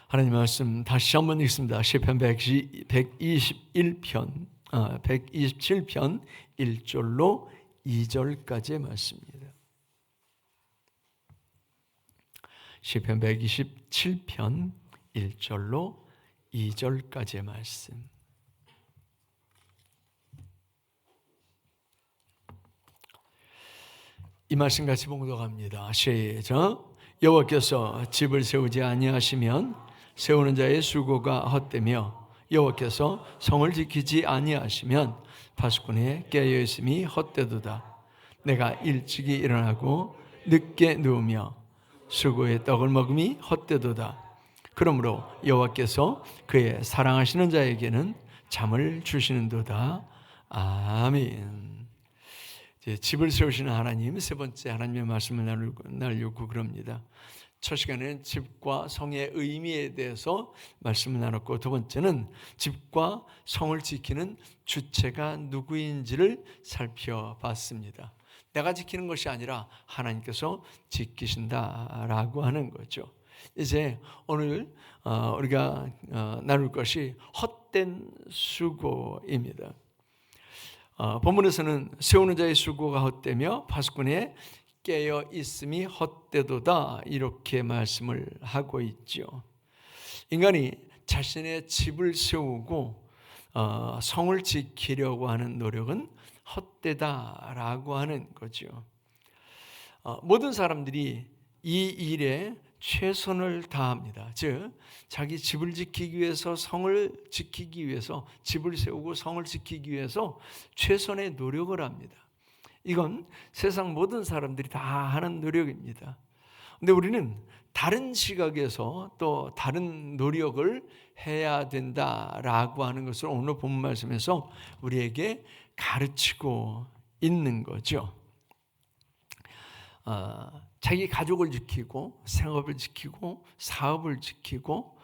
하나님 말씀 다시 한번 읽습니다. 시편 127편 1절로 2절까지의 말씀입니다. 시편 127편 1절로 2절까지의 말씀. 이 말씀 같이 봉독합니다. 시작. 여호와께서 집을 세우지 아니하시면 세우는 자의 수고가 헛되며 여호와께서 성을 지키지 아니하시면 파수꾼의 깨어 있음이 헛되도다. 내가 일찍이 일어나고 늦게 누우며 수고의 떡을 먹음이 헛되도다. 그러므로 여호와께서 그의 사랑하시는 자에게는 잠을 주시는도다. 아멘. 집을 세우시는 하나님, 세 번째 하나님의 말씀을 나누려고 그럽니다. 첫 시간에는 집과 성의 의미에 대해서 말씀을 나눴고, 두 번째는 집과 성을 지키는 주체가 누구인지를 살펴봤습니다. 내가 지키는 것이 아니라 하나님께서 지키신다라고 하는 거죠. 이제 오늘 우리가 나눌 것이 헛된 수고입니다. 본문에서는 세우는 자의 수고가 헛되며 파수꾼의 깨어 있음이 헛되도다, 이렇게 말씀을 하고 있죠. 인간이 자신의 집을 세우고 성을 지키려고 하는 노력은 헛되다라고 하는 거죠. 모든 사람들이 이 일에 최선을 다합니다. 즉 자기 집을 지키기 위해서, 성을 지키기 위해서, 집을 세우고 성을 지키기 위해서 최선의 노력을 합니다. 이건 세상 모든 사람들이 다 하는 노력입니다. 그런데 우리는 다른 시각에서 또 다른 노력을 해야 된다라고 하는 것을 오늘 본 말씀에서 우리에게 가르치고 있는 거죠. 자기 가족을 지키고 생업을 지키고 사업을 지키고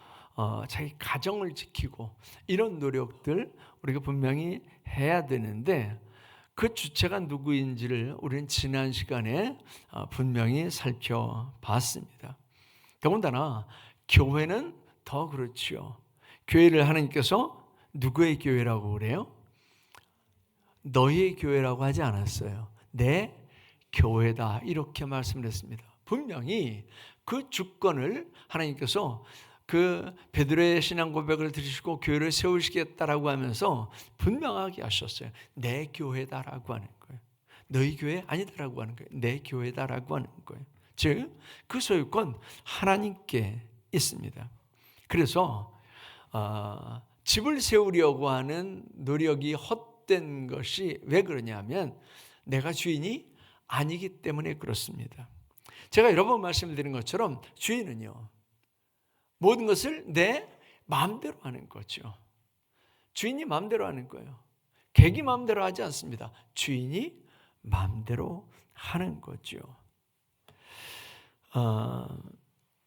자기 가정을 지키고 이런 노력들 우리가 분명히 해야 되는데, 그 주체가 누구인지를 우리는 지난 시간에 분명히 살펴봤습니다. 더군다나 교회는 더 그렇지요. 교회를 하나님께서 누구의 교회라고 그래요? 너희의 교회라고 하지 않았어요. 내 교회다, 이렇게 말씀을 했습니다. 분명히 그 주권을 하나님께서 그 베드로의 신앙 고백을 들으시고 교회를 세우시겠다라고 하면서 분명하게 하셨어요. 내 교회다라고 하는 거예요. 너희 교회 아니다라고 하는 거예요. 내 교회다라고 하는 거예요. 즉 그 소유권 하나님께 있습니다. 그래서 집을 세우려고 하는 노력이 헛된 것이 왜 그러냐면 내가 주인이 아니기 때문에 그렇습니다. 제가 여러 번 말씀드린 것처럼 주인은요, 모든 것을 내 마음대로 하는 거죠. 주인이 마음대로 하는 거예요. 객이 마음대로 하지 않습니다. 주인이 마음대로 하는 거죠.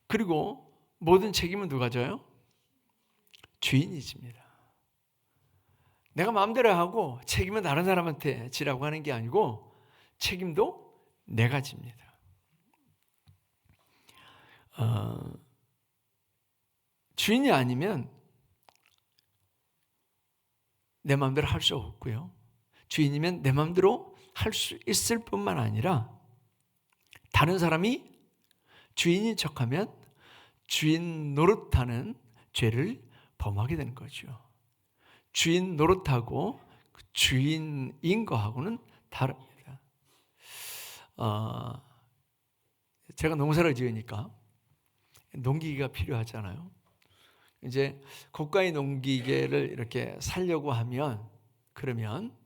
그리고 모든 책임은 누가 져요? 주인이 집니다. 내가 마음대로 하고 책임은 다른 사람한테 지라고 하는 게 아니고 책임도 내가 집니다. 주인이 아니면 내 마음대로 할 수 없고요. 주인이면 내 마음대로 할 수 있을 뿐만 아니라 다른 사람이 주인인 척하면 주인 노릇하는 죄를 범하게 되는 거죠. 주인 노릇하고 주인인 거하고는 다릅니다. 제가 농사를 지으니까 농기계가 필요하잖아요. 이제 고가의 농기계를 이렇게 사려고 하면 그러면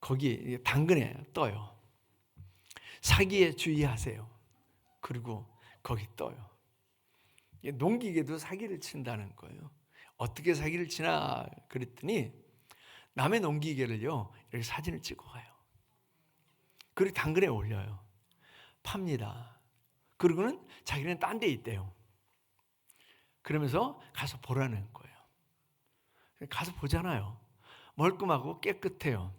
거기 당근에 떠요. 사기에 주의하세요. 그리고 거기 떠요. 농기계도 사기를 친다는 거예요. 어떻게 사기를 치나 그랬더니 남의 농기계를요 이렇게 사진을 찍어 가요. 그리고 당근에 올려요. 팝니다. 그리고는 자기는 딴 데 있대요. 그러면서 가서 보라는 거예요. 가서 보잖아요. 멀끔하고 깨끗해요.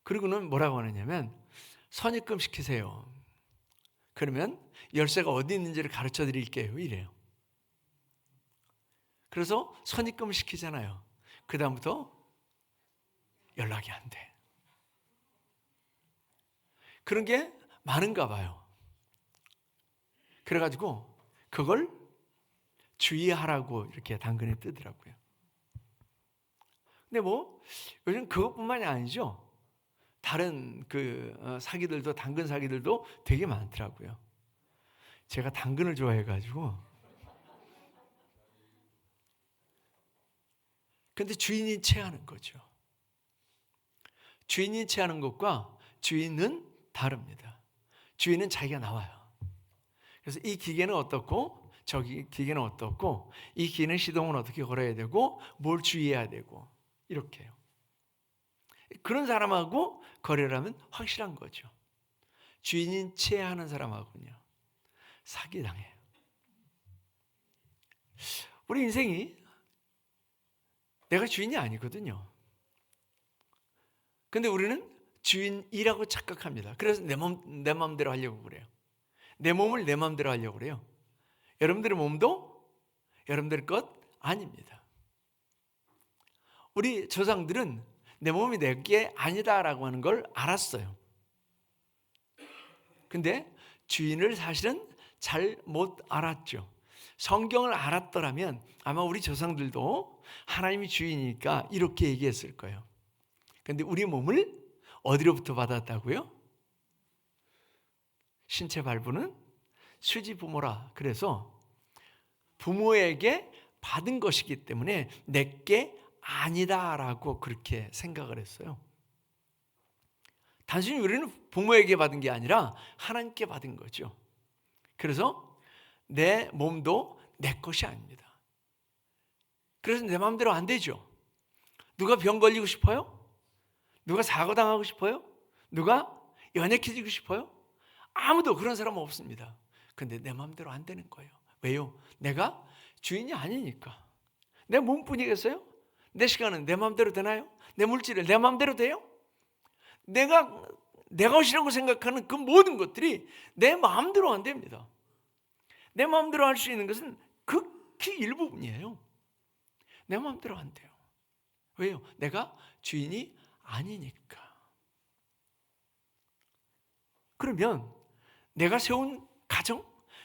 그리고는 뭐라고 하느냐면 선입금 시키세요. 그러면 열쇠가 어디 있는지를 가르쳐 드릴게요. 이래요. 그래서 선입금을 시키잖아요. 그 다음부터 연락이 안 돼. 그런 게 많은가 봐요. 그래가지고 그걸 주의하라고 이렇게 당근에 뜨더라고요. 근데 뭐 요즘 그것뿐만이 아니죠. 다른 사기들도, 당근 사기들도 되게 많더라고요. 제가 당근을 좋아해가지고. 근데 주인이 체하는 거죠. 주인이 체하는 것과 주인은 다릅니다. 주인은 자기가 나와요. 그래서 이 기계는 어떻고 저기 기계는 어떻고 이 기계는 시동은 어떻게 걸어야 되고 뭘 주의해야 되고 이렇게요. 그런 사람하고 거래를 하면 확실한 거죠. 주인인 체하는 사람하고는요 사기당해요. 우리 인생이 내가 주인이 아니거든요. 근데 우리는 주인이라고 착각합니다. 그래서 내 마음대로 하려고 그래요. 내 몸을 내 마음대로 하려고 그래요. 여러분들의 몸도 여러분들 것 아닙니다. 우리 조상들은 내 몸이 내 게 아니다라고 하는 걸 알았어요. 근데 주인을 사실은 잘 못 알았죠. 성경을 알았더라면 아마 우리 조상들도 하나님이 주인이니까 이렇게 얘기했을 거예요. 근데 우리 몸을 어디로부터 받았다고요? 신체 발부는 수지 부모라. 그래서 부모에게 받은 것이기 때문에 내게 아니다라고 그렇게 생각을 했어요. 단순히 우리는 부모에게 받은 게 아니라 하나님께 받은 거죠. 그래서 내 몸도 내 것이 아닙니다. 그래서 내 마음대로 안 되죠. 누가 병 걸리고 싶어요? 누가 사고당하고 싶어요? 누가 연약해지고 싶어요? 아무도 그런 사람은 없습니다. 근데 내 마음대로 안 되는 거예요. 왜요? 내가 주인이 아니니까. 내 몸뿐이겠어요? 내 시간은 내 마음대로 되나요? 내 물질을 내 마음대로 돼요? 내가 내 것이라고 생각하는 그 모든 것들이 내 마음대로 안 됩니다. 내 마음대로 할 수 있는 것은 극히 일부분이에요. 내 마음대로 안 돼요. 왜요? 내가 주인이 아니니까. 그러면 내가 세운 가정,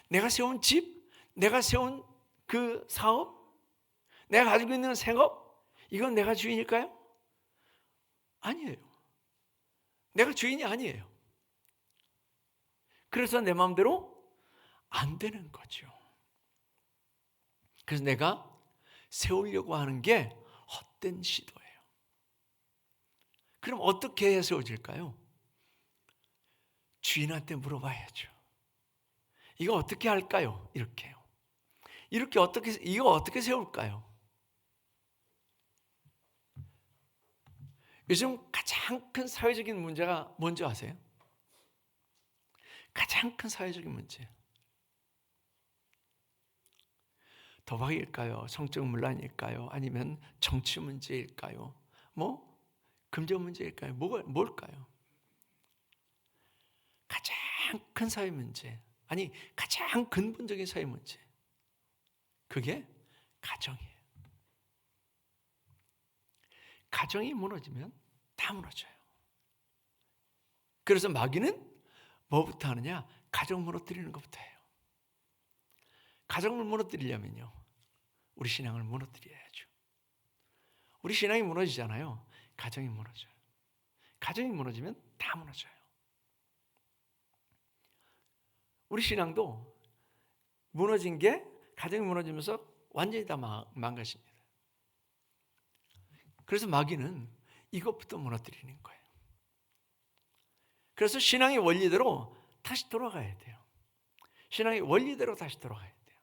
내가 세운 집, 내가 세운 그 사업, 내가 가지고 있는 생업, 이건 내가 주인일까요? 아니에요. 내가 주인이 아니에요. 그래서 내 마음대로 안 되는 거죠. 그래서 내가 세우려고 하는 게 헛된 시도예요. 그럼 어떻게 해야 세워질까요? 주인한테 물어봐야죠. 이거 어떻게 할까요? 이렇게요. 이거 어떻게 세울까요? 요즘 가장 큰 사회적인 문제가 뭔지 아세요? 가장 큰 사회적인 문제. 도박일까요? 성적 문란일까요? 아니면 정치 문제일까요? 뭐 금전 문제일까요? 뭘까요? 가장 큰 사회 문제, 아니 가장 근본적인 사회 문제, 그게 가정이에요. 가정이 무너지면 다 무너져요. 그래서 마귀는 뭐부터 하느냐? 가정 무너뜨리는 것부터 해요. 가정을 무너뜨리려면요, 우리 신앙을 무너뜨려야죠. 우리 신앙이 무너지잖아요. 가정이 무너져요. 가정이 무너지면 다 무너져요. 우리 신앙도 무너진 게 가정이 무너지면서 완전히 다 망가집니다. 그래서 마귀는 이것부터 무너뜨리는 거예요. 그래서 신앙의 원리대로 다시 돌아가야 돼요. 신앙의 원리대로 다시 돌아가야 돼요.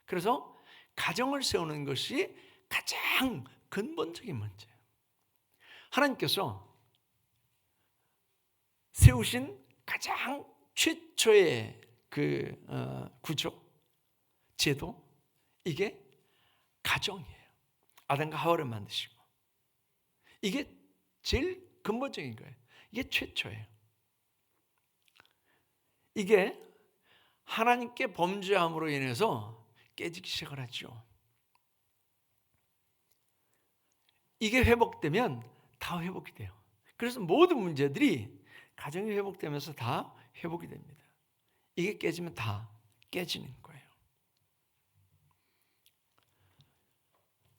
그래서 가정을 세우는 것이 가장 근본적인 문제예요. 하나님께서 세우신 가장 최초의 구조, 제도, 이게 가정이에요. 아담과 하와를 만드시고, 이게 제일 근본적인 거예요. 이게 최초예요. 이게 하나님께 범죄함으로 인해서 깨지기 시작을 하죠. 이게 회복되면 다 회복이 돼요. 그래서 모든 문제들이 가정이 회복되면서 다 회복이 됩니다. 이게 깨지면 다 깨지는 거예요.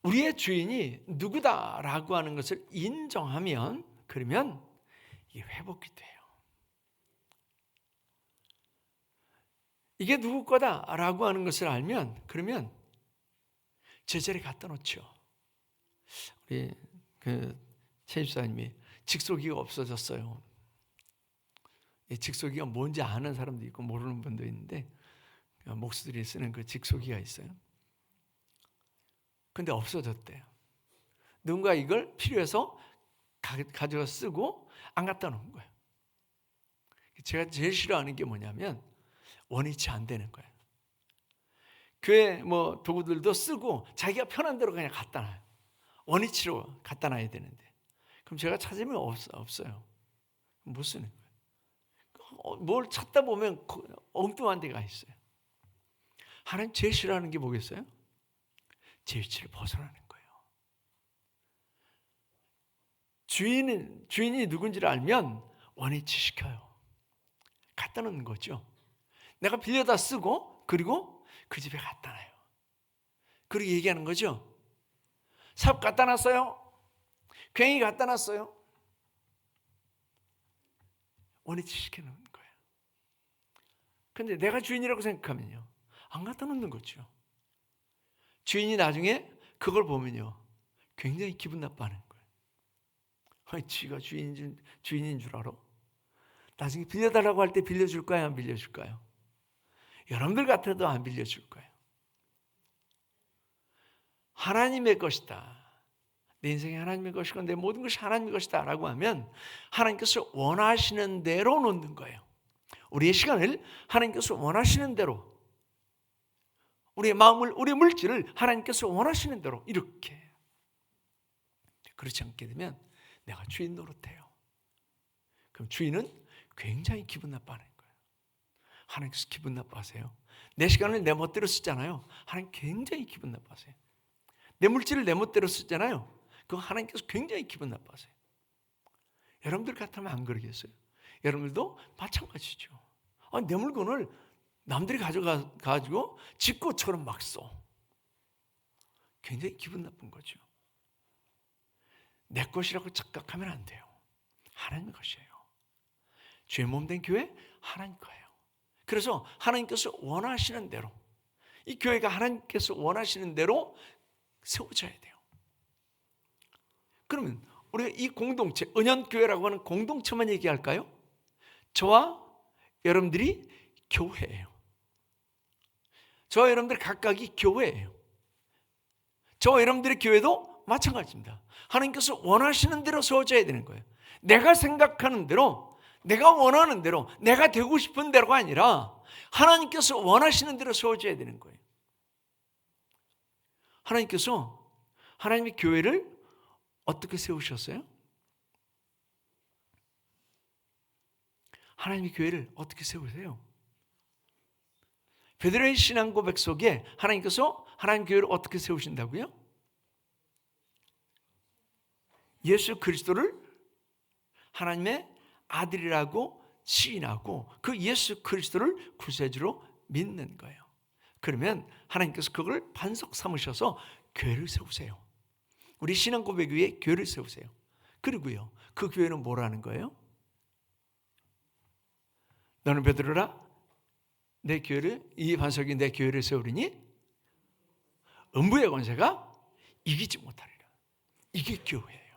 우리의 주인이 누구다라고 하는 것을 인정하면, 그러면 이게 회복이 돼요. 이게 누구 거다라고 하는 것을 알면, 그러면 제자리에 갖다 놓죠. 우리 최 집사님이 직소기가 없어졌어요. 직소기가 뭔지 아는 사람도 있고 모르는 분도 있는데, 목수들이 쓰는 그 직소기가 있어요. 근데 없어졌대요. 누군가 이걸 필요해서 가져가 쓰고 안 갖다 놓은 거예요. 제가 제일 싫어하는 게 뭐냐면 원위치 안 되는 거예요. 교회 뭐 도구들도 쓰고 자기가 편한 대로 그냥 갖다 놔요. 원위치로 갖다 놔야 되는데, 그럼 제가 찾으면 없어요. 못 쓰는 거예요. 뭘 찾다 보면 엉뚱한 데가 있어요. 하나님 제일 싫어하는 게 뭐겠어요? 제 위치를 벗어나는 거예요. 주인이 누군지를 알면 원위치 시켜요. 갖다 놓는 거죠. 내가 빌려다 쓰고 그리고 그 집에 갖다 놔요. 그리고 얘기하는 거죠. 삽 갖다 놨어요. 괭이 갖다 놨어요. 원위치 시켜놓는 거예요. 근데 내가 주인이라고 생각하면요, 안 갖다 놓는 거죠. 주인이 나중에 그걸 보면요, 굉장히 기분 나빠하는 거예요. 지가 주인인 줄 알아? 나중에 빌려달라고 할 때 빌려줄까요? 안 빌려줄까요? 여러분들 같아도 안 빌려줄 거예요. 하나님의 것이다. 내 인생이 하나님의 것이고 내 모든 것이 하나님의 것이다 라고 하면 하나님께서 원하시는 대로 놓는 거예요. 우리의 시간을 하나님께서 원하시는 대로, 우리의 마음을, 우리의 물질을 하나님께서 원하시는 대로 이렇게. 그렇지 않게 되면 내가 주인 노릇해요. 그럼 주인은 굉장히 기분 나빠하는 거예요. 하나님께서 기분 나빠하세요. 내 시간을 내 멋대로 쓰잖아요. 하나님 굉장히 기분 나빠하세요. 내 물질을 내 멋대로 쓰잖아요. 그거 하나님께서 굉장히 기분 나빠하세요. 여러분들 같으면 안 그러겠어요? 여러분들도 마찬가지죠. 아니, 내 물건을 남들이 가져가지고 지 것처럼 막 써. 굉장히 기분 나쁜 거죠. 내 것이라고 착각하면 안 돼요. 하나님의 것이에요. 주의 몸된 교회 하나님 거예요. 그래서 하나님께서 원하시는 대로, 이 교회가 하나님께서 원하시는 대로 세워져야 돼요. 그러면 우리가 이 공동체, 은연교회라고 하는 공동체만 얘기할까요? 저와 여러분들이 교회예요. 저와 여러분들 각각이 교회예요. 저와 여러분들의 교회도 마찬가지입니다. 하나님께서 원하시는 대로 세워져야 되는 거예요. 내가 생각하는 대로, 내가 원하는 대로, 내가 되고 싶은 대로가 아니라 하나님께서 원하시는 대로 세워져야 되는 거예요. 하나님께서 하나님의 교회를 어떻게 세우셨어요? 하나님의 교회를 어떻게 세우세요? 베드로의 신앙 고백 속에 하나님께서 하나님 교회를 어떻게 세우신다고요? 예수 그리스도를 하나님의 아들이라고 시인하고 그 예수 그리스도를 구세주로 믿는 거예요. 그러면 하나님께서 그걸 반석 삼으셔서 교회를 세우세요. 우리 신앙 고백 위에 교회를 세우세요. 그리고요, 그 교회는 뭐라는 거예요? 너는 베드로라, 내 교회를, 이 반석이 내 교회를 세우리니 음부의 권세가 이기지 못하리라. 이게 교회예요.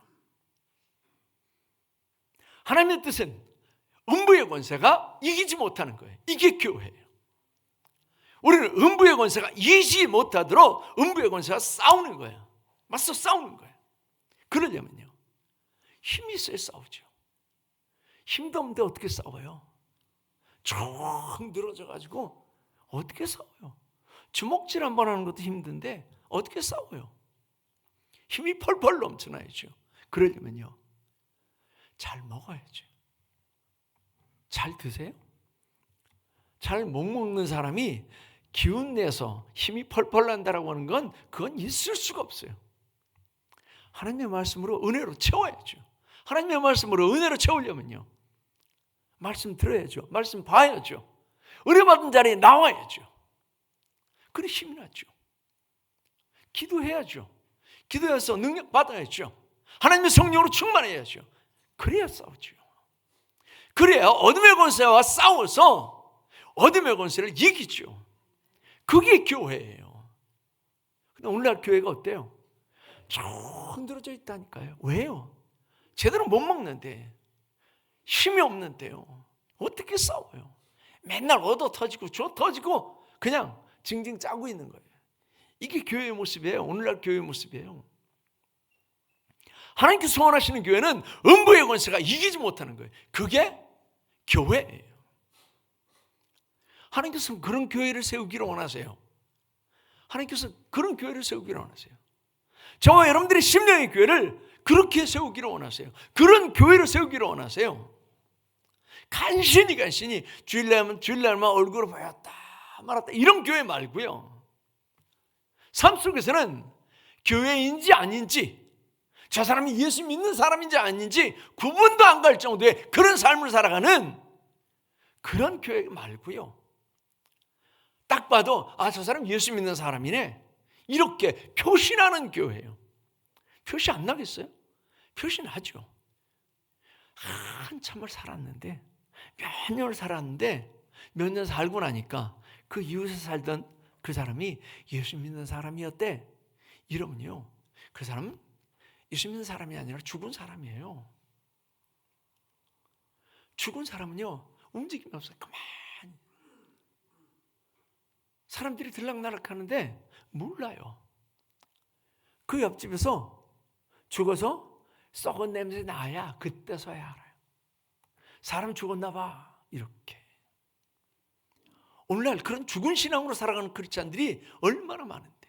하나님의 뜻은 음부의 권세가 이기지 못하는 거예요. 이게 교회예요. 우리는 음부의 권세가 이기지 못하도록 음부의 권세가 싸우는 거예요. 맞서 싸우는 거예요. 그러려면요, 힘이 있어야 싸우죠. 힘도 없는데 어떻게 싸워요? 쭉 늘어져가지고 어떻게 싸워요? 주먹질 한번 하는 것도 힘든데 어떻게 싸워요? 힘이 펄펄 넘쳐나야죠. 그러려면요, 잘 먹어야죠. 잘 드세요? 잘 못 먹는 사람이 기운 내서 힘이 펄펄 난다라고 하는 건 그건 있을 수가 없어요. 하나님의 말씀으로 은혜로 채워야죠. 하나님의 말씀으로 은혜로 채우려면요, 말씀 들어야죠. 말씀 봐야죠. 은혜 받은 자리에 나와야죠. 그래 힘이 나죠. 기도해야죠. 기도해서 능력 받아야죠. 하나님의 성령으로 충만해야죠. 그래야 싸우죠. 그래야 어둠의 권세와 싸워서 어둠의 권세를 이기죠. 그게 교회예요. 근데 오늘날 교회가 어때요? 쭉 흔들어져 있다니까요. 왜요? 제대로 못 먹는데, 힘이 없는데요. 어떻게 싸워요? 맨날 얻어 터지고 줘 터지고 그냥 징징 짜고 있는 거예요. 이게 교회의 모습이에요. 오늘날 교회의 모습이에요. 하나님께서 원하시는 교회는 음부의 권세가 이기지 못하는 거예요. 그게 교회예요. 하나님께서는 그런 교회를 세우기를 원하세요. 하나님께서 그런 교회를 세우기를 원하세요. 저와 여러분들의 심령의 교회를 그렇게 세우기를 원하세요. 그런 교회를 세우기를 원하세요. 간신히 주일날만 얼굴을 보였다 말았다 이런 교회 말고요. 삶 속에서는 교회인지 아닌지, 저 사람이 예수 믿는 사람인지 아닌지 구분도 안 갈 정도의 그런 삶을 살아가는 그런 교회 말고요. 딱 봐도 저 사람 예수 믿는 사람이네 이렇게 표시나는 교회예요. 표시 안 나겠어요? 표시 나죠. 한참을 살았는데, 몇 년을 살았는데 몇 년 살고 나니까 그 이웃에 살던 그 사람이 예수 믿는 사람이었대. 이러면요, 그 사람은 예수 믿는 사람이 아니라 죽은 사람이에요. 죽은 사람은요, 움직임이 없어요. 가만히. 사람들이 들락날락 하는데 몰라요. 그 옆집에서 죽어서 썩은 냄새 나야 그때서야 알아요. 사람 죽었나 봐. 이렇게. 오늘날 그런 죽은 신앙으로 살아가는 크리스찬들이 얼마나 많은데.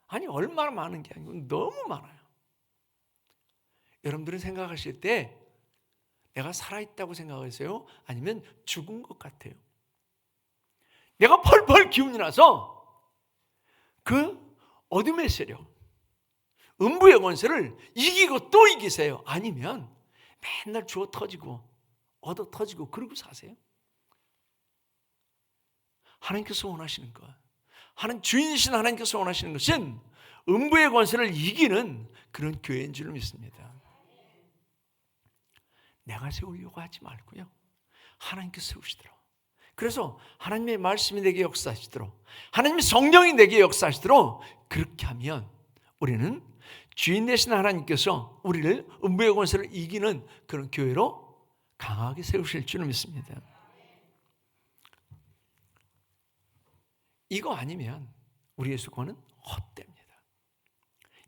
아니 얼마나 많은 게 아니고 너무 많아요. 여러분들은 생각하실 때 내가 살아있다고 생각하세요? 아니면 죽은 것 같아요? 내가 펄펄 기운이 나서 그 어둠의 세력, 음부의 권세를 이기고 또 이기세요? 아니면 맨날 주워 터지고 얻어 터지고 그러고 사세요? 하나님께서 원하시는 것, 주인이신 하나님께서 원하시는 것은 음부의 권세를 이기는 그런 교회인 줄 믿습니다. 내가 세우려고 하지 말고요, 하나님께서 세우시도록. 그래서 하나님의 말씀이 내게 역사하시도록, 하나님의 성령이 내게 역사하시도록 그렇게 하면 우리는 주인 되신 하나님께서 우리를 음부의 권세를 이기는 그런 교회로 강하게 세우실 줄 믿습니다. 이거 아니면 우리의 수고는 헛됩니다.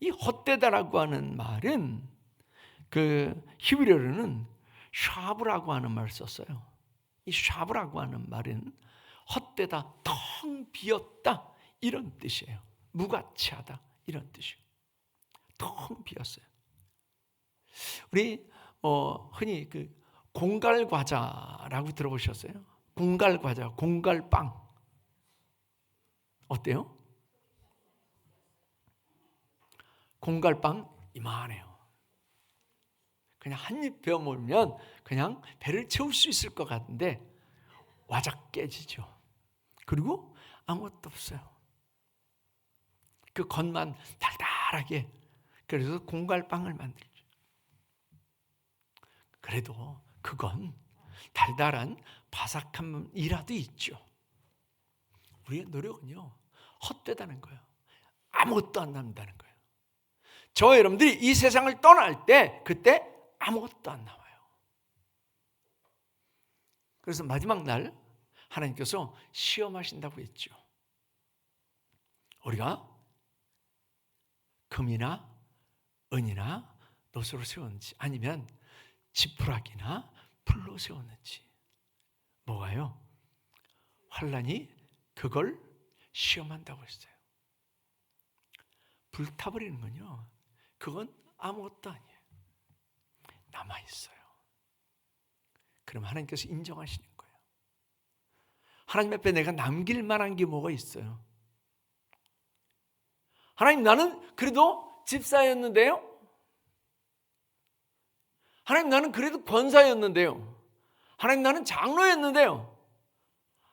이 헛되다라고 하는 말은 그 히브리어로는 샤브라고 하는 말을 썼어요. 이 샤브라고 하는 말은 헛되다, 텅 비었다 이런 뜻이에요. 무가치하다 이런 뜻이에요. 텅 비었어요. 우리 흔히 그 공갈 과자라고 들어보셨어요? 공갈 과자, 공갈 빵 어때요? 공갈 빵 이만해요. 그냥 한 입 베어 먹으면 그냥 배를 채울 수 있을 것 같은데 와작 깨지죠. 그리고 아무것도 없어요. 그 겉만 달달하게. 그래서 공갈빵을 만들죠. 그래도 그건 달달한 바삭함이라도 있죠. 우리의 노력은요, 헛되다는 거예요. 아무것도 안 남는다는 거예요. 저와 여러분들이 이 세상을 떠날 때 그때 아무것도 안 남아요. 그래서 마지막 날 하나님께서 시험하신다고 했죠. 우리가 금이나 은이나 노소로 세웠는지 아니면 지푸라기나 풀로 세웠는지. 뭐가요? 환란이 그걸 시험한다고 했어요. 불타버리는 건요, 그건 아무것도 아니에요. 남아있어요. 그럼 하나님께서 인정하시는 거예요. 하나님 앞에 내가 남길 만한 게 뭐가 있어요? 하나님, 나는 그래도 집사였는데요. 하나님, 나는 그래도 권사였는데요. 하나님, 나는 장로였는데요.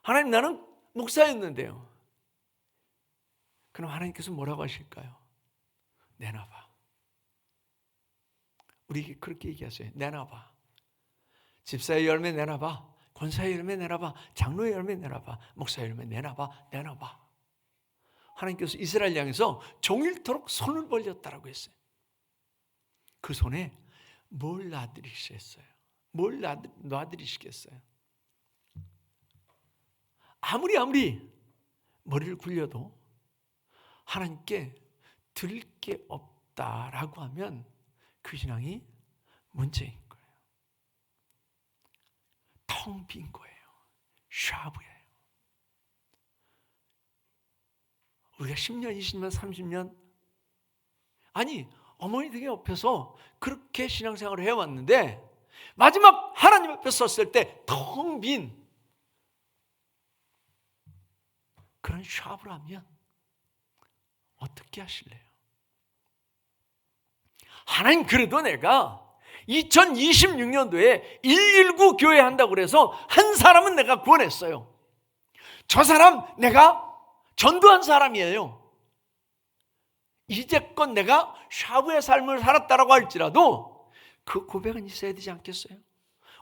하나님, 나는 목사였는데요. 그럼 하나님께서 뭐라고 하실까요? 내놔봐. 우리에게 그렇게 얘기하세요. 내놔봐. 집사의 열매 내놔봐. 권사의 열매 내놔봐. 장로의 열매 내놔봐. 목사의 열매 내놔봐. 내놔봐. 하나님께서 이스라엘 향해서 종일토록 손을 벌렸다라고 했어요. 그 손에 뭘 놔드리시겠어요? 뭘 놔드리시겠어요? 아무리 머리를 굴려도 하나님께 드릴 게 없다라고 하면 그 신앙이 문제인 거예요. 텅 빈 거예요. 샤브예요. 우리가 10년, 20년, 30년 아니 어머니 댁에 옆에서 그렇게 신앙생활을 해왔는데 마지막 하나님 앞에 섰을 때 텅 빈 그런 샤브를 하면 어떻게 하실래요? 하나님, 그래도 내가 2026년도에 119 교회 한다고 그래서 한 사람은 내가 구원했어요. 저 사람 내가 전도한 사람이에요. 이제껏 내가 샤브의 삶을 살았다라고 할지라도 그 고백은 있어야 되지 않겠어요?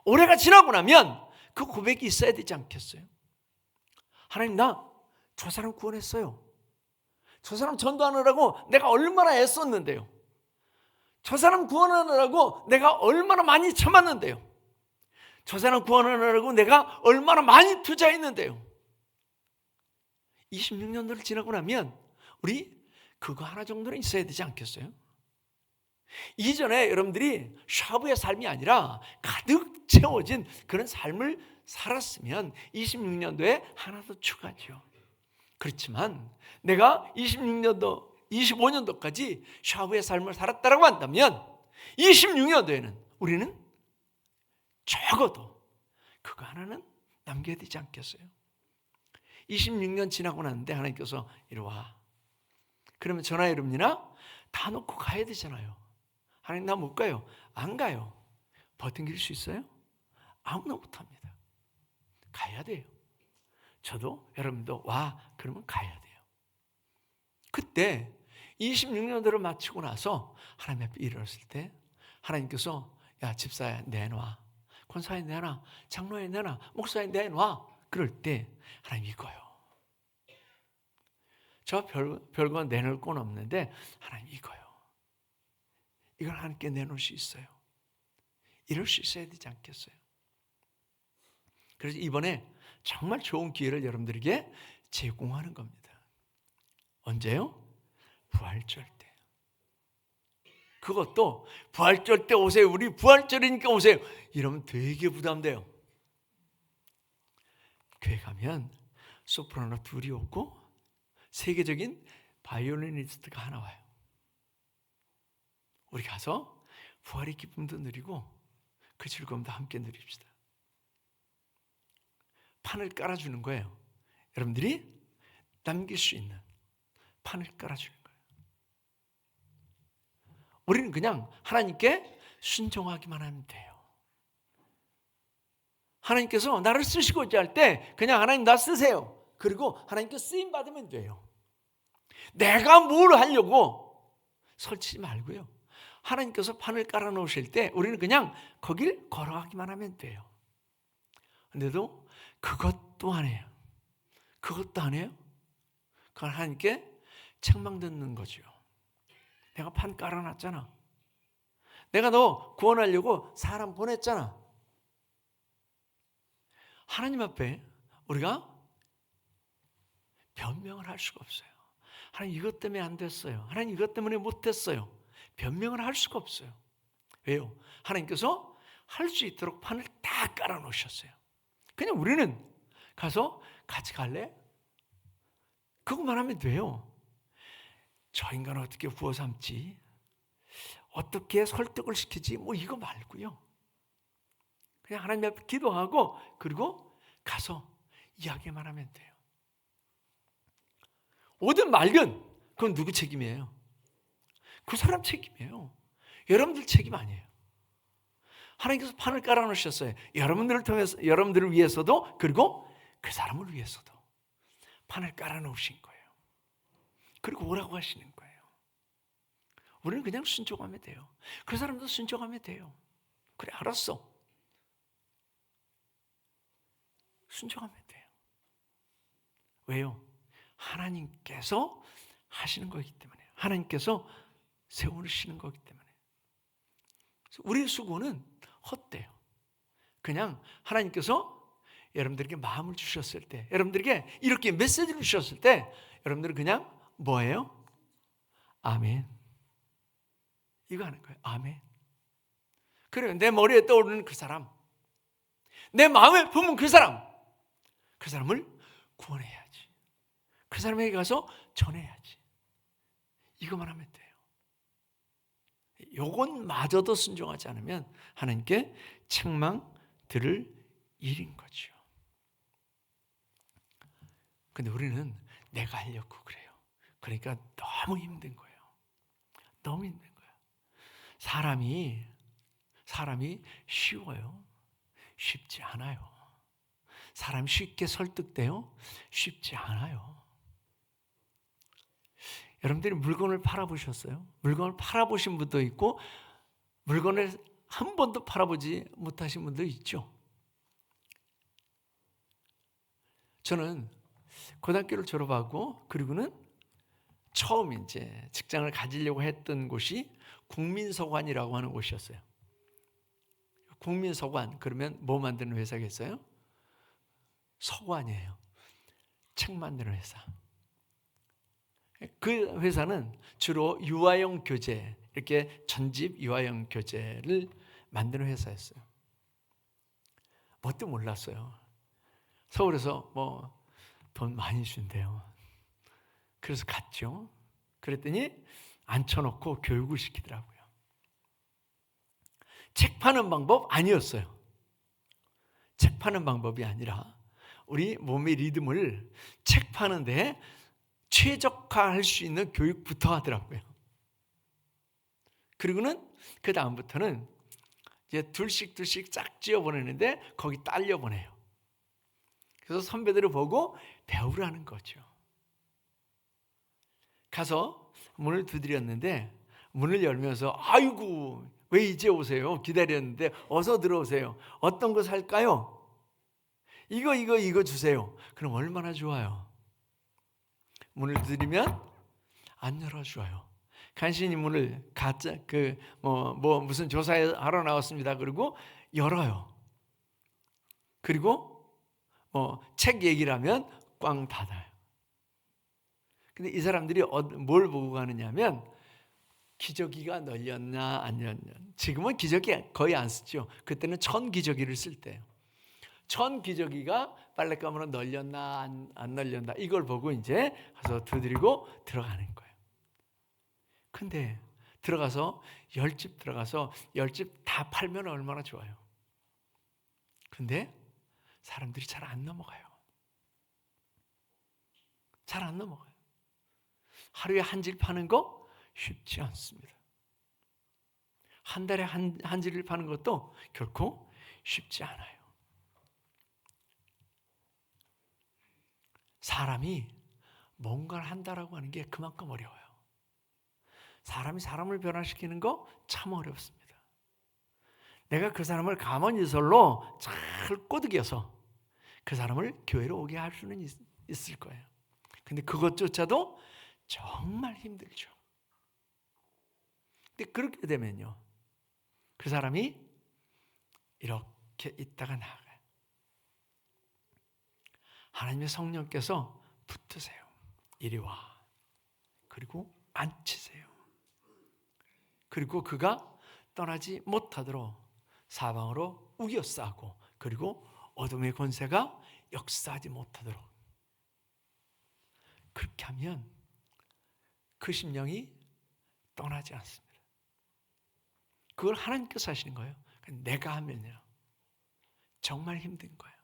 올해가 지나고 나면 그 고백이 있어야 되지 않겠어요? 하나님, 나 저 사람 구원했어요. 저 사람 전도하느라고 내가 얼마나 애썼는데요. 저 사람 구원하느라고 내가 얼마나 많이 참았는데요. 저 사람 구원하느라고 내가 얼마나 많이 투자했는데요. 26년도를 지나고 나면 우리 그거 하나 정도는 있어야 되지 않겠어요? 이전에 여러분들이 샤브의 삶이 아니라 가득 채워진 그런 삶을 살았으면 26년도에 하나 더 추가죠. 그렇지만 내가 26년도, 25년도까지 샤브의 삶을 살았다고 한다면 26년도에는 우리는 적어도 그거 하나는 남겨야 되지 않겠어요? 26년 지나고 났는데 하나님께서 이리 와. 그러면 전화 이름이나 다 놓고 가야 되잖아요. 하나님, 나 못 가요. 안 가요. 버팅길 수 있어요? 아무나 못합니다. 가야 돼요. 저도 여러분도 와 그러면 가야 돼요. 그때 26년도를 마치고 나서 하나님 앞에 이르렀을 때 하나님께서 야, 집사야 내놔, 권사에 내놔, 장로에 내놔, 목사에 내놔. 그럴 때 하나님 이거요. 저 별거 내놓을 건 없는데 하나님 이거요. 이걸 하나님께 내놓을 수 있어요. 이럴 수 있어야 되지 않겠어요? 그래서 이번에 정말 좋은 기회를 여러분들에게 제공하는 겁니다. 언제요? 부활절 때. 그것도 부활절 때 오세요. 우리 부활절이니까 오세요. 이러면 되게 부담돼요. 교회 가면 소프라노 둘이 오고 세계적인 바이올리니스트가 하나 와요. 우리 가서 부활의 기쁨도 누리고 그 즐거움도 함께 누립시다. 판을 깔아주는 거예요. 여러분들이 남길 수 있는 판을 깔아주는 거예요. 우리는 그냥 하나님께 순종하기만 하면 돼요. 하나님께서 나를 쓰시고자 할 때 그냥 하나님 나 쓰세요. 그리고 하나님께 쓰임 받으면 돼요. 내가 뭘 하려고 설치지 말고요. 하나님께서 판을 깔아 놓으실 때 우리는 그냥 거길 걸어가기만 하면 돼요. 근데도 그것도 안 해요. 그것도 안 해요. 그건 하나님께 책망 듣는 거죠. 내가 판 깔아놨잖아. 내가 너 구원하려고 사람 보냈잖아. 하나님 앞에 우리가 변명을 할 수가 없어요. 하나님 이것 때문에 안 됐어요. 하나님 이것 때문에 못했어요. 변명을 할 수가 없어요. 왜요? 하나님께서 할 수 있도록 판을 다 깔아놓으셨어요. 그냥 우리는 가서 같이 갈래? 그것만 하면 돼요. 저 인간을 어떻게 부어 삼지? 어떻게 설득을 시키지? 뭐 이거 말고요. 그냥 하나님 앞에 기도하고 그리고 가서 이야기만 하면 돼요. 오든 말든 그건 누구 책임이에요? 그 사람 책임이에요. 여러분들 책임 아니에요. 하나님께서 판을 깔아놓으셨어요. 여러분들을 통해서, 여러분들을 위해서도, 그리고 그 사람을 위해서도 판을 깔아놓으신 거예요. 그리고 오라고 하시는 거예요. 우리는 그냥 순종하면 돼요. 그 사람도 순종하면 돼요. 그래, 알았어. 순종하면 돼요. 왜요? 하나님께서 하시는 거기 때문에, 하나님께서 세우시는 거기 때문에. 우리의 수고는 헛돼요. 그냥 하나님께서 여러분들에게 마음을 주셨을 때, 여러분들에게 이렇게 메시지를 주셨을 때, 여러분들은 그냥 뭐예요? 아멘. 이거 하는 거예요. 아멘. 그래요. 내 머리에 떠오르는 그 사람, 내 마음에 품은 그 사람, 그 사람을 구원해야지. 그 사람에게 가서 전해야지. 이것만 하면 돼요. 요건 마저도 순종하지 않으면 하나님께 책망 들을 일인 거죠. 근데 우리는 내가 하려고 그래요. 그러니까 너무 힘든 거예요. 너무 힘든 거예요. 사람이 쉬워요? 쉽지 않아요. 사람이 쉽게 설득돼요? 쉽지 않아요. 여러분들이 물건을 팔아보셨어요? 물건을 팔아보신 분도 있고 물건을 한 번도 팔아보지 못하신 분도 있죠. 저는 고등학교를 졸업하고 그리고는 처음 이제 직장을 가지려고 했던 곳이 국민서관이라고 하는 곳이었어요. 국민서관, 그러면 뭐 만드는 회사겠어요? 서관이에요. 책 만드는 회사. 그 회사는 주로 유아용 교재, 이렇게 전집 유아용 교재를 만드는 회사였어요. 뭣도 몰랐어요. 서울에서 뭐 돈 많이 준대요. 그래서 갔죠. 그랬더니 앉혀놓고 교육을 시키더라고요. 책 파는 방법 아니었어요. 책 파는 방법이 아니라 우리 몸의 리듬을 책 파는데 최적화할 수 있는 교육부터 하더라고요. 그리고는 그 다음부터는 이제 둘씩 쫙 찌어 보내는데 거기 딸려 보내요. 그래서 선배들을 보고 배우라는 거죠. 가서 문을 두드렸는데 문을 열면서 아이고 왜 이제 오세요? 기다렸는데 어서 들어오세요. 어떤 거 살까요? 이거 주세요. 그럼 얼마나 좋아요. 문을 두드리면 안 열어줘요. 간신히 문을 무슨 조사하러 나왔습니다. 그리고 열어요. 그리고 책 얘기를 하면 꽝 닫아요. 근데 이 사람들이 뭘 보고 가느냐면 기저귀가 널렸나 안 널렸나. 지금은 기저귀 거의 안 쓰죠. 그때는 천 기저귀를 쓸 때예요. 천 기저귀가 빨랫감으로 널렸나 안 널렸나 이걸 보고 이제 가서 두드리고 들어가는 거예요. 근데 들어가서 10집 들어가서 10집 다 팔면 얼마나 좋아요. 근데 사람들이 잘 안 넘어가요. 잘 안 넘어가요. 하루에 한 질 파는 거 쉽지 않습니다. 한 달에 한 질을 파는 것도 결코 쉽지 않아요. 사람이 뭔가를 한다라고 하는 게 그만큼 어려워요. 사람이 사람을 변화시키는 거 참 어렵습니다. 내가 그 사람을 가만히 설로 잘 꼬드겨서 그 사람을 교회로 오게 할 수는 있을 거예요. 근데 그것조차도 정말 힘들죠. 근데 그렇게 되면요, 그 사람이 이렇게 있다가 나아가요. 하나님의 성령께서 붙으세요. 이리 와. 그리고 앉히세요. 그리고 그가 떠나지 못하도록 사방으로 우겨싸고 그리고 어둠의 권세가 역사하지 못하도록 그렇게 하면 그 심령이 떠나지 않습니다. 그걸 하나님께서 하시는 거예요. 내가 하면요 정말 힘든 거예요.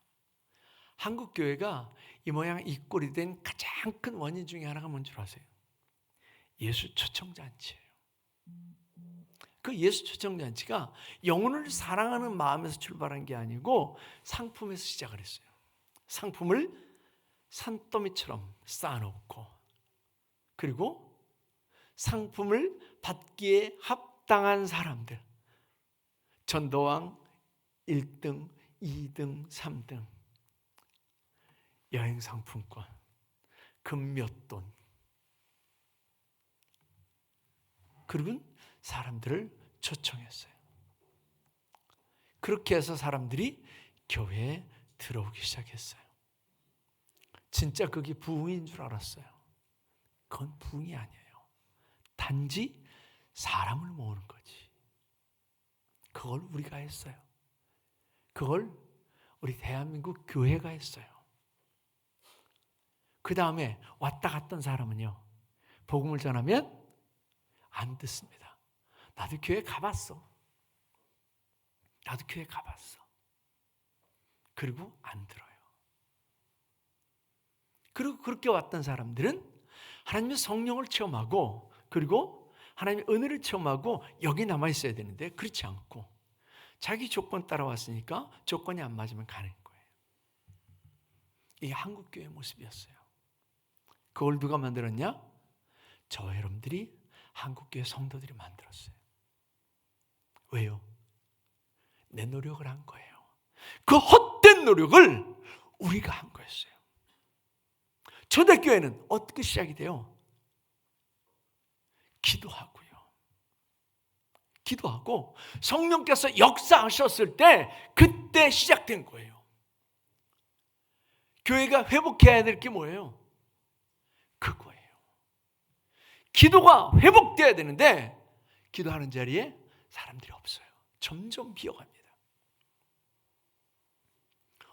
한국 교회가 이 모양 이 꼴이 된 가장 큰 원인 중에 하나가 뭔 줄 아세요? 예수 초청잔치예요. 그 예수 초청잔치가 영혼을 사랑하는 마음에서 출발한 게 아니고 상품에서 시작을 했어요. 상품을 산더미처럼 쌓아놓고, 그리고 상품을 받기에 합당한 사람들, 전도왕 1등, 2등, 3등, 여행 상품권, 금 몇 돈, 그리고 사람들을 초청했어요. 그렇게 해서 사람들이 교회에 들어오기 시작했어요. 진짜 그게 부흥인 줄 알았어요. 그건 부흥이 아니에요. 단지 사람을 모으는 거지. 그걸 우리가 했어요. 그걸 우리 대한민국 교회가 했어요. 그 다음에 왔다 갔던 사람은요, 복음을 전하면 안 듣습니다. 나도 교회 가봤어. 나도 교회 가봤어. 그리고 안 들어요. 그리고 그렇게 왔던 사람들은 하나님의 성령을 체험하고, 그리고 하나님의 은혜를 체험하고 여기 남아있어야 되는데 그렇지 않고 자기 조건 따라왔으니까 조건이 안 맞으면 가는 거예요. 이게 한국교회의 모습이었어요. 그걸 누가 만들었냐? 저와 여러분들이, 한국교회 성도들이 만들었어요. 왜요? 내 노력을 한 거예요. 그 헛된 노력을 우리가 한 거였어요. 초대교회는 어떻게 시작이 돼요? 기도하고요. 기도하고 성령께서 역사하셨을 때 그때 시작된 거예요. 교회가 회복해야 될 게 뭐예요? 그거예요. 기도가 회복돼야 되는데 기도하는 자리에 사람들이 없어요. 점점 비어갑니다.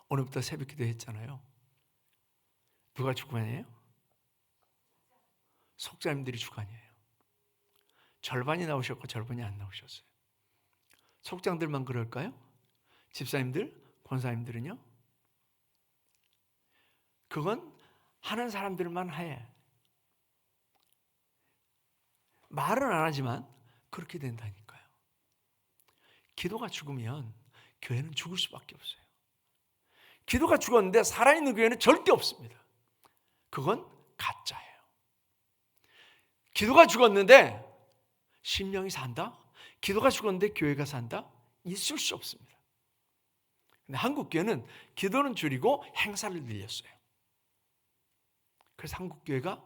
오늘부터 새벽 기도 했잖아요. 누가 주관이에요? 속자님들이 주관이에요. 절반이 나오셨고 절반이 안 나오셨어요. 속장들만 그럴까요? 집사님들, 권사님들은요? 그건 하는 사람들만 해. 말은 안 하지만 그렇게 된다니까요. 기도가 죽으면 교회는 죽을 수밖에 없어요. 기도가 죽었는데 살아있는 교회는 절대 없습니다. 그건 가짜예요. 기도가 죽었는데 심령이 산다? 기도가 죽었는데 교회가 산다? 있을 수 없습니다. 근데 한국 교회는 기도는 줄이고 행사를 늘렸어요. 그래서 한국 교회가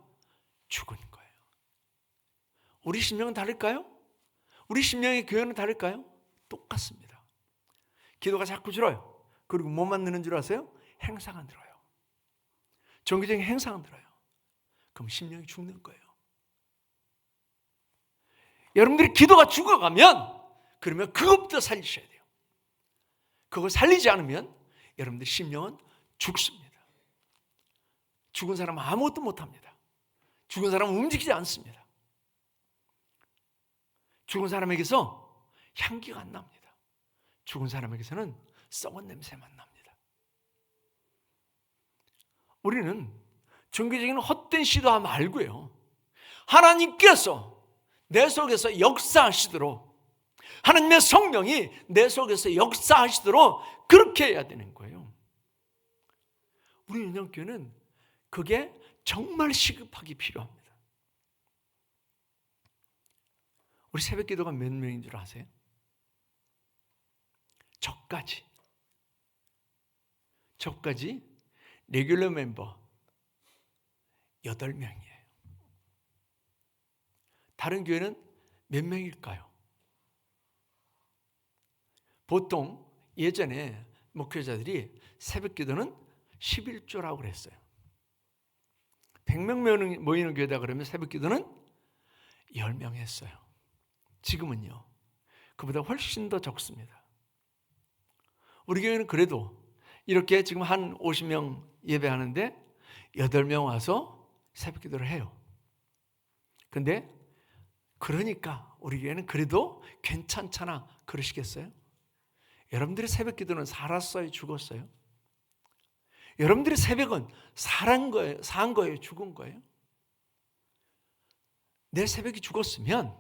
죽은 거예요. 우리 심령은 다를까요? 우리 심령의 교회는 다를까요? 똑같습니다. 기도가 자꾸 줄어요. 그리고 뭐만 느는 줄 아세요? 행사가 늘어요. 정기적인 행사가 늘어요. 그럼 심령이 죽는 거예요. 여러분들이 기도가 죽어가면 그러면 그것부터 살리셔야 돼요. 그걸 살리지 않으면 여러분들 심령은 죽습니다. 죽은 사람은 아무것도 못합니다. 죽은 사람은 움직이지 않습니다. 죽은 사람에게서 향기가 안 납니다. 죽은 사람에게서는 썩은 냄새만 납니다. 우리는 종교적인 헛된 시도하지 말고요, 하나님께서 내 속에서 역사하시도록, 하나님의 성령이 내 속에서 역사하시도록 그렇게 해야 되는 거예요. 우리 은영교회는 그게 정말 시급하게 필요합니다. 우리 새벽 기도가 몇 명인 줄 아세요? 저까지 레귤러 멤버 8명이에요. 다른 교회는 몇 명일까요? 보통 예전에 목회자들이 새벽 기도는 11조라고 그랬어요. 100명 모이는 교회다 그러면 새벽 기도는 10명 했어요. 지금은요, 그보다 훨씬 더 적습니다. 우리 교회는 그래도 이렇게 지금 한 50명 예배하는데 8명 와서 새벽 기도를 해요. 근데 그러니까 우리 교회는 그래도 괜찮잖아 그러시겠어요? 여러분들의 새벽 기도는 살았어요, 죽었어요? 여러분들의 새벽은 산 거예요? 죽은 거예요? 내 새벽이 죽었으면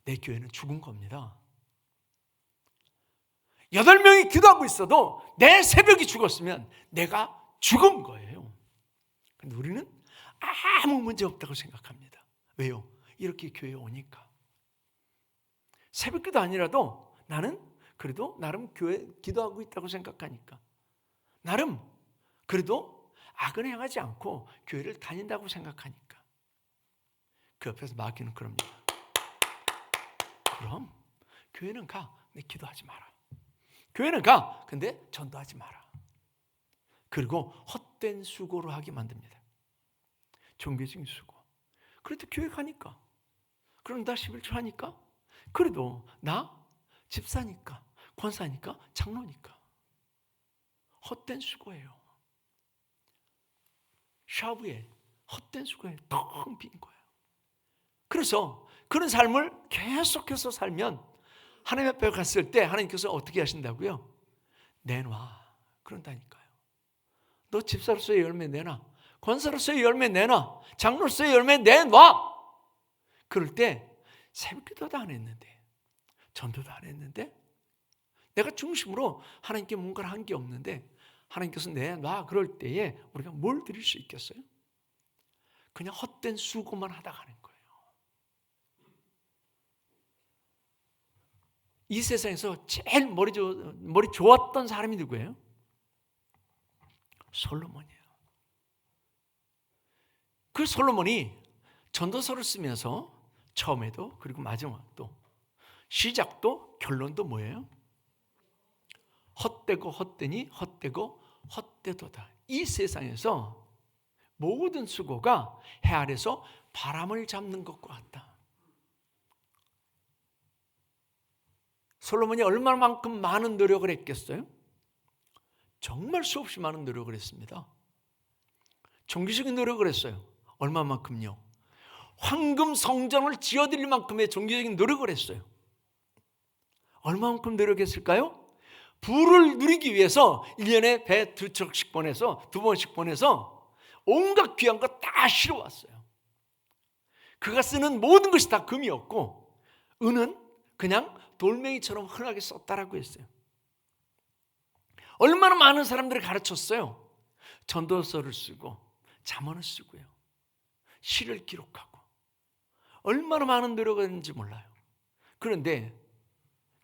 내 교회는 죽은 겁니다. 8명이 기도하고 있어도 내 새벽이 죽었으면 내가 죽은 거예요. 근데 우리는 아무 문제 없다고 생각합니다. 왜요? 이렇게 교회에 오니까. 새벽기도 아니라도 나는 그래도 나름 교회 기도하고 있다고 생각하니까. 나름 그래도 악은 행하지 않고 교회를 다닌다고 생각하니까. 그 옆에서 마귀는 그럽니다. 그럼 교회는 가. 근데 기도하지 마라. 교회는 가. 근데 전도하지 마라. 그리고 헛된 수고로 하게 만듭니다. 종교적인 수고. 그래도 교회 가니까. 그럼 나 11조 하니까. 그래도 나 집사니까, 권사니까, 장로니까. 헛된 수고예요. 샤브에 헛된 수고에 텅 빈 거예요. 그래서 그런 삶을 계속해서 살면 하나님 앞에 갔을 때 하나님께서 어떻게 하신다고요? 내놔. 그런다니까요. 너 집사로서의 열매 내놔. 권사로서의 열매 내놔. 장로로서의 열매 내놔. 그럴 때 새벽기도도 안 했는데, 전도도 안 했는데, 내가 중심으로 하나님께 뭔가를 한 게 없는데 하나님께서 내놔. 그럴 때에 우리가 뭘 드릴 수 있겠어요? 그냥 헛된 수고만 하다 가는 거예요. 이 세상에서 제일 머리 좋았던 사람이 누구예요? 솔로몬이에요. 그 솔로몬이 전도서를 쓰면서 처음에도 그리고 마지막도 시작도 결론도 뭐예요? 헛되고 헛되니 헛되고 헛되도다. 이 세상에서 모든 수고가 해 아래서 바람을 잡는 것과 같다. 솔로몬이 얼마만큼 많은 노력을 했겠어요? 정말 수없이 많은 노력을 했습니다. 종교적인 노력을 했어요. 얼마만큼요? 황금 성전을 지어드릴 만큼의 종교적인 노력을 했어요. 얼마만큼 노력했을까요? 부를 누리기 위해서 1년에 배 2척씩 보내서 2번씩 보내서 온갖 귀한 거 다 실어왔어요. 그가 쓰는 모든 것이 다 금이었고 은은 그냥 돌멩이처럼 흔하게 썼다라고 했어요. 얼마나 많은 사람들을 가르쳤어요. 전도서를 쓰고 잠언을 쓰고요. 시를 기록하고 얼마나 많은 노력을 했는지 몰라요. 그런데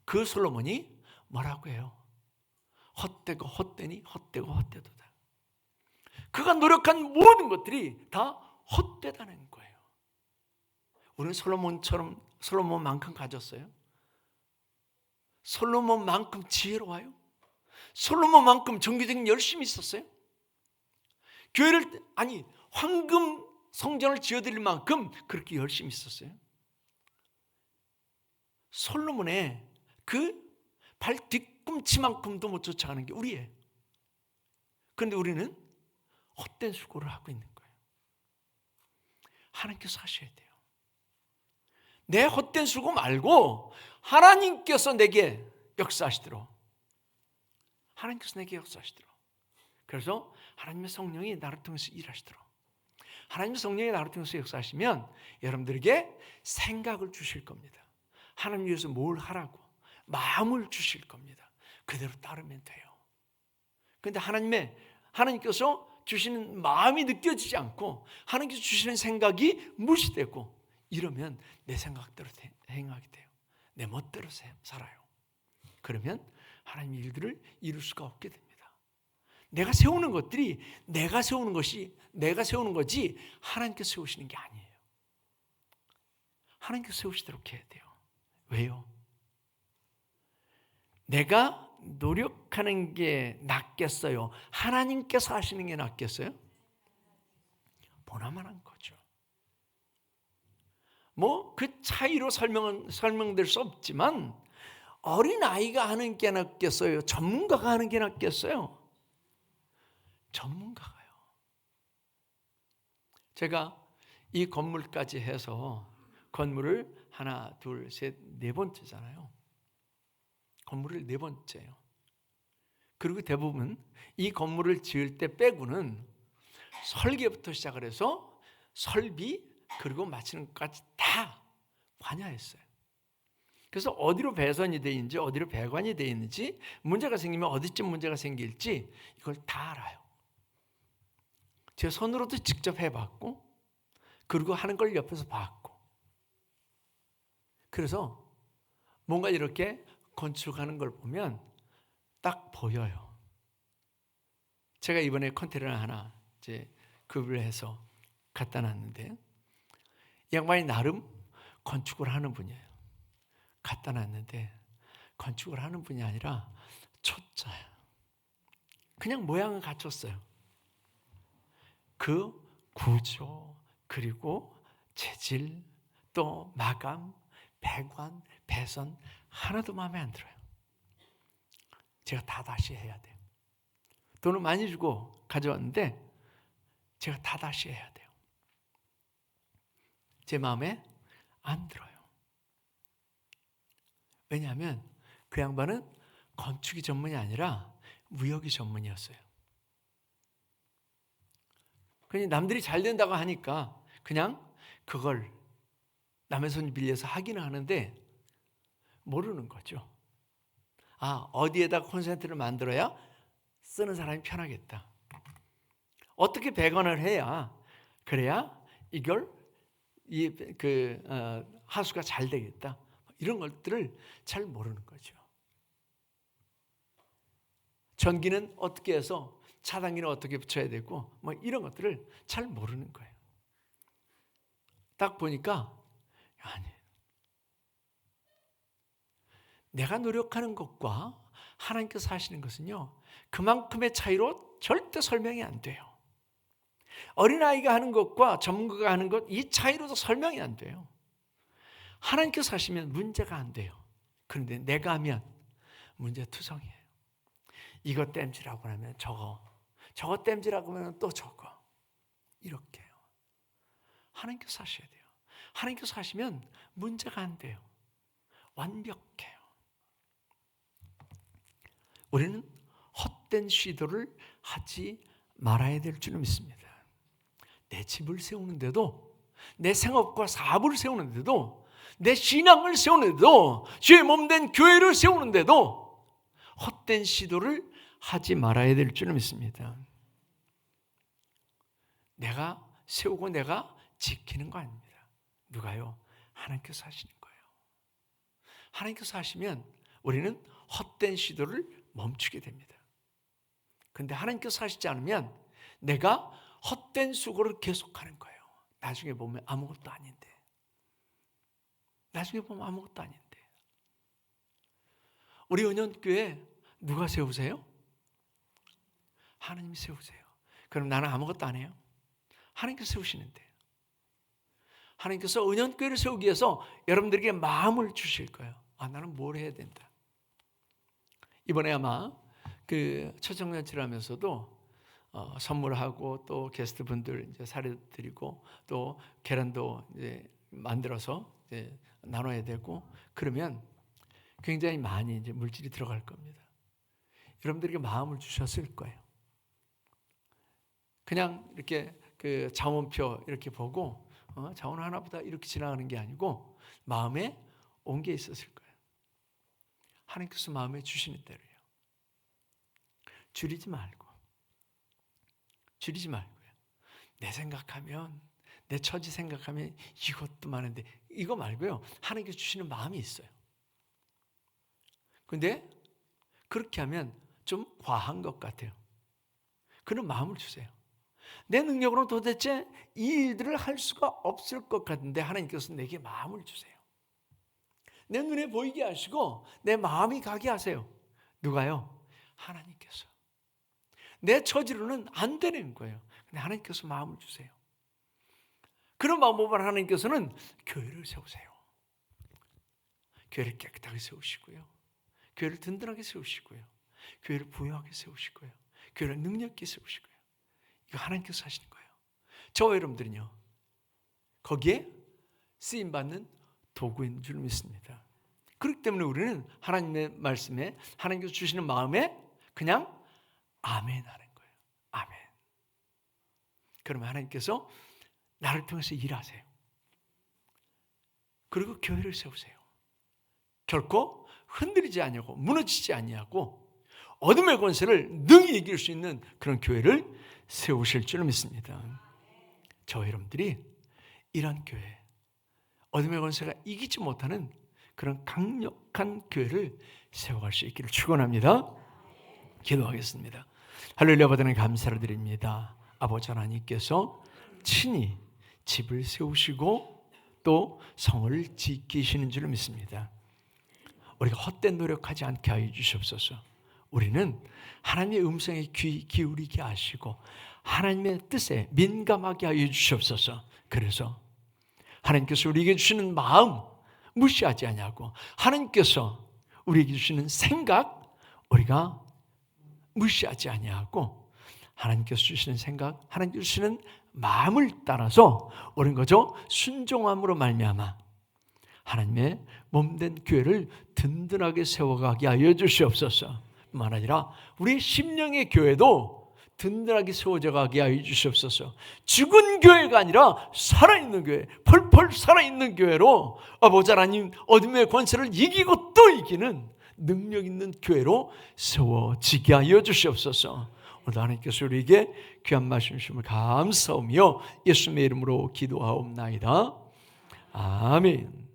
그 솔로몬이 뭐라고 해요? 헛되고 헛되니 헛되고 헛되도다. 그가 노력한 모든 것들이 다 헛되다는 거예요. 우리는 솔로몬만큼 가졌어요? 솔로몬만큼 지혜로워요? 솔로몬만큼 종교적인 열심이 있었어요? 교회를 황금 성전을 지어드릴 만큼 그렇게 열심히 있었어요? 솔로몬의 그 발 뒤꿈치만큼도 못 쫓아가는 게 우리예요. 그런데 우리는 헛된 수고를 하고 있는 거예요. 하나님께서 하셔야 돼요. 내 헛된 수고 말고 하나님께서 내게 역사하시도록, 하나님께서 내게 역사하시도록, 그래서 하나님의 성령이 나를 통해서 일하시도록, 하나님의 성령이 나를 통해서 역사하시면 여러분들에게 생각을 주실 겁니다. 하나님 위해서 뭘 하라고 마음을 주실 겁니다. 그대로 따르면 돼요. 그런데 하나님께서 주시는 마음이 느껴지지 않고 하나님께서 주시는 생각이 무시되고 이러면 내 생각대로 행하게 돼요. 내 멋대로 살아요. 그러면 하나님의 일들을 이룰 수가 없게 됩니다. 내가 세우는 것들이 내가 세우는 거지 하나님께서 세우시는 게 아니에요. 하나님께서 세우시도록 해야 돼요. 왜요? 내가 노력하는 게 낫겠어요? 하나님께서 하시는 게 낫겠어요? 보나마난 거죠. 그 차이로 설명될 수 없지만 어린아이가 하는 게 낫겠어요? 전문가가 하는 게 낫겠어요? 전문가가요. 제가 이 건물까지 해서 건물을 하나, 둘, 셋, 네 번째잖아요. 건물을 네 번째예요. 그리고 대부분 이 건물을 지을 때 빼고는 설계부터 시작을 해서 설비 그리고 마치는 것까지 다 관여했어요. 그래서 어디로 배선이 되어 있는지 어디로 배관이 되어 있는지 문제가 생기면 어디쯤 문제가 생길지 이걸 다 알아요. 제 손으로도 직접 해봤고 그리고 하는 걸 옆에서 봤고 그래서 뭔가 이렇게 건축하는 걸 보면 딱 보여요. 제가 이번에 컨테이너 하나 이제 구입을 해서 갖다 놨는데 이 양반이 나름 건축을 하는 분이에요. 갖다 놨는데 건축을 하는 분이 아니라 초짜야. 그냥 모양을 갖췄어요. 그 구조 그리고 재질 또 마감, 배관, 배선 하나도 마음에 안 들어요. 제가 다 다시 해야 돼요. 돈을 많이 주고 가져왔는데 제가 다 다시 해야 돼요. 제 마음에 안 들어요. 왜냐하면 그 양반은 건축이 전문이 아니라 무역이 전문이었어요. 그냥 남들이 잘 된다고 하니까 그냥 그걸 남의 손 빌려서 하기는 하는데 모르는 거죠. 아, 어디에다 콘센트를 만들어야 쓰는 사람이 편하겠다. 어떻게 배관을 해야 그래야 이걸 하수가 잘 되겠다. 이런 것들을 잘 모르는 거죠. 전기는 어떻게 해서 차단기는 어떻게 붙여야 되고 뭐 이런 것들을 잘 모르는 거예요. 딱 보니까 아니, 내가 노력하는 것과 하나님께서 하시는 것은요 그만큼의 차이로 절대 설명이 안 돼요. 어린아이가 하는 것과 전문가가 하는 것 이 차이로도 설명이 안 돼요. 하나님께서 하시면 문제가 안 돼요. 그런데 내가 하면 문제투성이에요. 이거 땜질하고 나면 저거 땜질하고 나면 또 저거 이렇게요. 하나님께서 하셔야 돼요. 하나님께서 하시면 문제가 안 돼요. 완벽해요. 우리는 헛된 시도를 하지 말아야 될 줄 믿습니다. 내 집을 세우는데도 내 생업과 사업을 세우는데도 내 신앙을 세우는데도 주의 몸된 교회를 세우는데도 헛된 시도를 하지 말아야 될 줄 믿습니다. 내가 세우고 내가 지키는 거 아닙니다. 누가요? 하나님께서 하시는 거예요. 하나님께서 하시면 우리는 헛된 시도를 멈추게 됩니다. 그런데 하나님께서 하시지 않으면 내가 헛된 수고를 계속하는 거예요. 나중에 보면 아무것도 아닌데. 나중에 보면 아무것도 아닌데. 우리 은연교회 누가 세우세요? 하나님이 세우세요. 그럼 나는 아무것도 안 해요? 하나님께서 세우시는데. 하나님께서 은연교회를 세우기 위해서 여러분들에게 마음을 주실 거예요. 아, 나는 뭘 해야 된다. 이번에 아마 그 초청잔치를 하면서도 선물하고 또 게스트분들 이제 사례드리고 또 계란도 이제 만들어서 이제 나눠야 되고 그러면 굉장히 많이 이제 물질이 들어갈 겁니다. 여러분들에게 마음을 주셨을 거예요. 그냥 이렇게 그 자원표 이렇게 보고 자원 하나보다 이렇게 지나가는 게 아니고 마음에 온 게 있었을 거예요. 하나님께서 마음에 주시는 대로요. 줄이지 말고요. 내 생각하면 내 처지 생각하면 이것도 많은데 이거 말고요. 하나님께서 주시는 마음이 있어요. 그런데 그렇게 하면 좀 과한 것 같아요. 그런 마음을 주세요. 내 능력으로는 도대체 이 일들을 할 수가 없을 것 같은데 하나님께서 내게 마음을 주세요. 내 눈에 보이게 하시고 내 마음이 가게 하세요. 누가요? 하나님께서. 내 처지로는 안 되는 거예요. 근데 하나님께서 마음을 주세요. 그런 방법을 하나님께서는 교회를 세우세요. 교회를 깨끗하게 세우시고요. 교회를 든든하게 세우시고요. 교회를 부유하게 세우시고요. 교회를 능력 있게 세우시고요. 이거 하나님께서 하시는 거예요. 저와 여러분들은요. 거기에 쓰임받는 도구인 줄 믿습니다. 그렇기 때문에 우리는 하나님의 말씀에 하나님께서 주시는 마음에 그냥 아멘 하는 거예요. 아멘. 그러면 하나님께서 나를 통해서 일하세요. 그리고 교회를 세우세요. 결코 흔들리지 아니하고 무너지지 아니하고 어둠의 권세를 능히 이길 수 있는 그런 교회를 세우실 줄 믿습니다. 저 여러분들이 이런 교회, 어둠의 권세가 이기지 못하는 그런 강력한 교회를 세워갈 수 있기를 축원합니다. 기도하겠습니다. 할렐루야. 받으는 감사를 드립니다. 아버지 하나님께서 친히 집을 세우시고 또 성을 지키시는 줄 믿습니다. 우리가 헛된 노력하지 않게 하여 주시옵소서. 우리는 하나님의 음성에 귀 기울이게 하시고 하나님의 뜻에 민감하게 하여 주시옵소서. 그래서 하나님께서 우리에게 주시는 마음 무시하지 아니하고 하나님께서 우리에게 주시는 생각 우리가 무시하지 아니하고 하나님께서 주시는 생각, 하나님께서 주시는 마음을 따라서 옳은 거죠. 순종함으로 말미암아 하나님의 몸된 교회를 든든하게 세워가게 하여 주시옵소서. 뿐만 아니라 우리 심령의 교회도 든든하게 세워져 가게 하여 주시옵소서. 죽은 교회가 아니라 살아있는 교회, 펄펄 살아있는 교회로 아버지 하나님 어둠의 권세를 이기고 또 이기는 능력 있는 교회로 세워지게 하여 주시옵소서. 오늘 하나님께서 우리에게 귀한 말씀 주심을 감사하며 예수님의 이름으로 기도하옵나이다. 아멘.